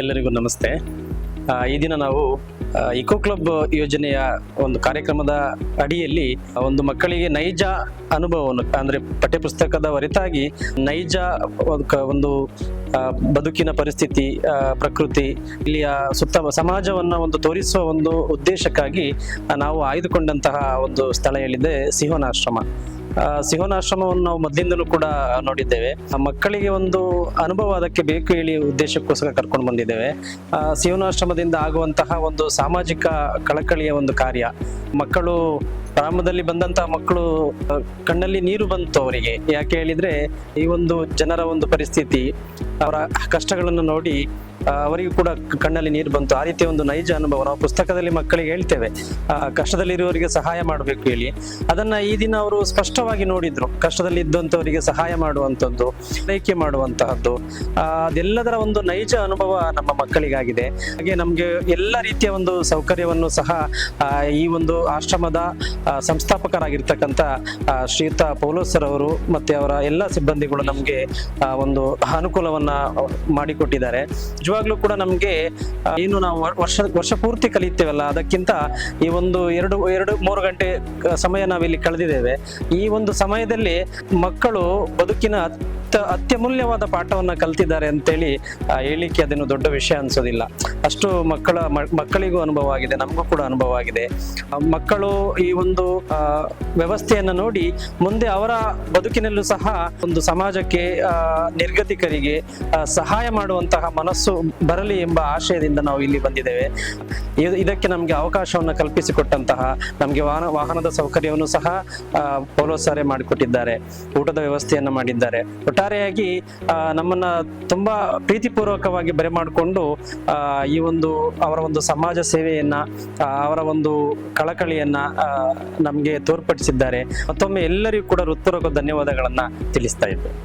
ಎಲ್ಲರಿಗೂ ನಮಸ್ತೆ. ಈ ದಿನ ನಾವು ಇಕೋ ಕ್ಲಬ್ ಯೋಜನೆಯ ಒಂದು ಕಾರ್ಯಕ್ರಮದ ಅಡಿಯಲ್ಲಿ ಒಂದು ಮಕ್ಕಳಿಗೆ ನೈಜ ಅನುಭವವನ್ನು ಅಂದ್ರೆ ಪಠ್ಯಪುಸ್ತಕದ ಹೊರತಾಗಿ ನೈಜ ಒಂದು ಬದುಕಿನ ಪರಿಸ್ಥಿತಿ, ಪ್ರಕೃತಿ, ಇಲ್ಲಿಯ ಸುತ್ತ ಸಮಾಜವನ್ನ ಒಂದು ತೋರಿಸುವ ಒಂದು ಉದ್ದೇಶಕ್ಕಾಗಿ ನಾವು ಆಯ್ದುಕೊಂಡಂತಹ ಒಂದು ಸ್ಥಳ ಹೇಳಿದೆ ಸಿಂಹನಾಶ್ರಮ. ಸಿಂಹನಾಶ್ರಮವನ್ನು ನಾವು ಮೊದಲಿಂದಲೂ ಕೂಡ ನೋಡಿದ್ದೇವೆ. ಮಕ್ಕಳಿಗೆ ಒಂದು ಅನುಭವ ಅದಕ್ಕೆ ಬೇಕು ಹೇಳಿ ಉದ್ದೇಶಕ್ಕೋಸ್ಕರ ಕರ್ಕೊಂಡು ಬಂದಿದ್ದೇವೆ. ಸಿಂಹನಾಶ್ರಮದಿಂದ ಆಗುವಂತಹ ಒಂದು ಸಾಮಾಜಿಕ ಕಳಕಳಿಯ ಒಂದು ಕಾರ್ಯ. ಮಕ್ಕಳು ಪ್ರಾರಂಭದಲ್ಲಿ ಬಂದಂತಹ ಮಕ್ಕಳು ಕಣ್ಣಲ್ಲಿ ನೀರು ಬಂತು ಅವರಿಗೆ. ಯಾಕೆ ಹೇಳಿದ್ರೆ ಈ ಒಂದು ಜನರ ಒಂದು ಪರಿಸ್ಥಿತಿ, ಅವರ ಕಷ್ಟಗಳನ್ನು ನೋಡಿ ಅವರಿಗೂ ಕೂಡ ಕಣ್ಣಲ್ಲಿ ನೀರು ಬಂತು. ಆ ರೀತಿಯ ಒಂದು ನೈಜ ಅನುಭವ ನಾವು ಪುಸ್ತಕದಲ್ಲಿ ಮಕ್ಕಳಿಗೆ ಹೇಳ್ತೇವೆ, ಕಷ್ಟದಲ್ಲಿರುವವರಿಗೆ ಸಹಾಯ ಮಾಡಬೇಕು ಹೇಳಿ. ಅದನ್ನ ಈ ದಿನ ಅವರು ಸ್ಪಷ್ಟವಾಗಿ ನೋಡಿದ್ರು. ಕಷ್ಟದಲ್ಲಿ ಇದ್ದಂಥವರಿಗೆ ಸಹಾಯ ಮಾಡುವಂಥದ್ದು, ಆರೈಕೆ ಮಾಡುವಂತಹದ್ದು, ಅದೆಲ್ಲದರ ಒಂದು ನೈಜ ಅನುಭವ ನಮ್ಮ ಮಕ್ಕಳಿಗಾಗಿದೆ. ಹಾಗೆ ನಮ್ಗೆ ಎಲ್ಲ ರೀತಿಯ ಒಂದು ಸೌಕರ್ಯವನ್ನು ಸಹ ಈ ಒಂದು ಆಶ್ರಮದ ಸಂಸ್ಥಾಪಕರಾಗಿರ್ತಕ್ಕಂಥ ಶ್ರೀಯುತ ಪೌಲೋಸ್ ಸರ್ ಅವರು ಮತ್ತೆ ಅವರ ಎಲ್ಲ ಸಿಬ್ಬಂದಿಗಳು ನಮ್ಗೆ ಒಂದು ಅನುಕೂಲವನ್ನ ಮಾಡಿಕೊಟ್ಟಿದ್ದಾರೆ. ನಿಜವಾಗ್ಲೂ ಕೂಡ ನಮ್ಗೆ ಏನು ನಾವು ವರ್ಷ ಪೂರ್ತಿ ಕಲಿತೇವಲ್ಲ, ಅದಕ್ಕಿಂತ ಈ ಒಂದು 2-3 ಗಂಟೆ ಸಮಯ ನಾವಿಲ್ಲಿ ಕಳೆದಿದ್ದೇವೆ. ಈ ಒಂದು ಸಮಯದಲ್ಲಿ ಮಕ್ಕಳು ಬದುಕಿನ ಅತ್ಯಮೂಲ್ಯವಾದ ಪಾಠವನ್ನ ಕಲ್ತಿದ್ದಾರೆ ಅಂತೇಳಿ ಹೇಳಿಕ್ಕೆ ಅದೇನು ದೊಡ್ಡ ವಿಷಯ ಅನ್ಸೋದಿಲ್ಲ. ಅಷ್ಟು ಮಕ್ಕಳಿಗೂ ಅನುಭವ ಆಗಿದೆ, ನಮಗೂ ಕೂಡ ಅನುಭವ ಆಗಿದೆ. ಮಕ್ಕಳು ಈ ಒಂದು ವ್ಯವಸ್ಥೆಯನ್ನ ನೋಡಿ ಮುಂದೆ ಅವರ ಬದುಕಿನಲ್ಲೂ ಸಹ ಒಂದು ಸಮಾಜಕ್ಕೆ, ನಿರ್ಗತಿಕರಿಗೆ ಸಹಾಯ ಮಾಡುವಂತಹ ಮನಸ್ಸು ಬರಲಿ ಎಂಬ ಆಶಯದಿಂದ ನಾವು ಇಲ್ಲಿ ಬಂದಿದ್ದೇವೆ. ಇದಕ್ಕೆ ನಮ್ಗೆ ಅವಕಾಶವನ್ನು ಕಲ್ಪಿಸಿಕೊಟ್ಟಂತಹ, ನಮ್ಗೆ ವಾಹನದ ಸೌಕರ್ಯವನ್ನು ಸಹ ಪೌಲೋಸ್ ಸರ್ ಮಾಡಿಕೊಟ್ಟಿದ್ದಾರೆ, ಊಟದ ವ್ಯವಸ್ಥೆಯನ್ನ ಮಾಡಿದ್ದಾರೆ. ಒಟ್ಟಾರೆಯಾಗಿ ನಮ್ಮನ್ನ ತುಂಬಾ ಪ್ರೀತಿಪೂರ್ವಕವಾಗಿ ಬರೆಮಾಡಿಕೊಂಡು ಈ ಒಂದು ಅವರ ಒಂದು ಸಮಾಜ ಸೇವೆಯನ್ನ, ಅವರ ಒಂದು ಕಳಕಳಿಯನ್ನ ನಮ್ಗೆ ತೋರ್ಪಡಿಸಿದ್ದಾರೆ. ಮತ್ತೊಮ್ಮೆ ಎಲ್ಲರಿಗೂ ಕೂಡ ಹೃತ್ಪೂರ್ವಕ ಧನ್ಯವಾದಗಳನ್ನ ತಿಳಿಸ್ತಾ ಇದ್ದೇವೆ.